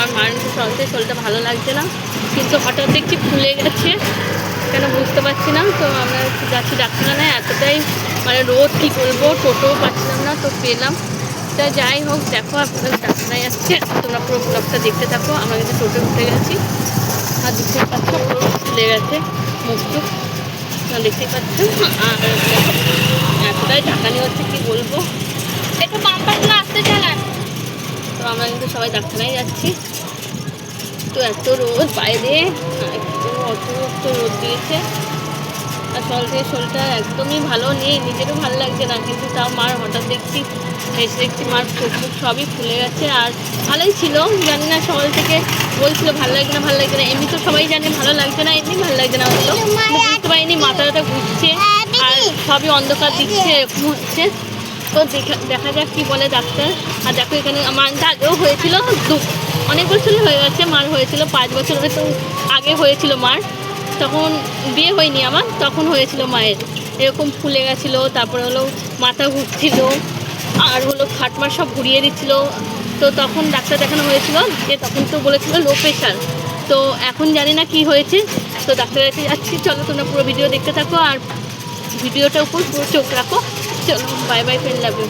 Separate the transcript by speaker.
Speaker 1: আমার মার শরীরটা ভালো লাগছে না, কিন্তু হঠাৎ দেখছি ফুলে গেছে, কেন বুঝতে পারছি না। তো আমরা যাচ্ছি ডাক্তারখানায়, এতটাই মানে রোদ, কী করবো, টোটো পাচ্ছিলাম না, তো পেলাম। তা যাই হোক, দেখো আপনাদের ডাক্তারখানায় যাচ্ছে, তোমরা পুরো ব্লগটা দেখতে থাকো। আমরা কিন্তু টোটো উঠে গেছি, আর দেখতে পাচ্ছ পুরো ফুলে গেছে মুখটুক, দেখতে পাচ্ছ। আর এতটাই ঢাকানি হচ্ছে, কি বলবো। একটু বাম্পারগুলো আসতে চালান। তো আমরা কিন্তু সবাই ডাক্তারখানায় যাচ্ছি। তো এত রোদ বাইরে, একটু অতিরিক্ত রোদ দিয়েছে, আর শরীরটা একদমই ভালো নেই, নিজেরও ভালো লাগছে না। কিন্তু তাও মার হঠাৎ দেখছি মার চোখ মুখ সবই ফুলে গেছে। আর ভালোই ছিল, জানি না সকাল থেকে বলছিল ভালো লাগছে না, ভালো লাগছে না। এমনি তো সবাই জানে ভালো লাগছে না, এমনি ভালো লাগছে না হলো, বুঝতে পারিনি, মাথাটা ঘুরছে আর সবই অন্ধকার দিচ্ছে, এরকম হচ্ছে। তো দেখা যাক কী বলে ডাক্তার। আর দেখো এখানে আমার আগেও হয়েছিল, অনেক বছরই হয়ে গেছে মার হয়েছিল, 5 বছর হয়তো আগে হয়েছিল মার, তখন বিয়ে হয়নি আমার, তখন হয়েছিল মায়ের এরকম ফুলে গেছিলো, তারপরে হলো মাথা ঘুরছিল, আর হলো খাটমার সব ঘুরিয়ে দিচ্ছিল। তো তখন ডাক্তার দেখানো হয়েছিল, যে তখন তো বলেছিল লো প্রেশার। তো এখন জানি না কি হয়েছে। তো ডাক্তারের কাছে যাচ্ছি, চলো তোমরা পুরো ভিডিও দেখতে থাকো, আর ভিডিওটার উপর পুরো চোখ রাখো। চলো, bye bye, friend, love you.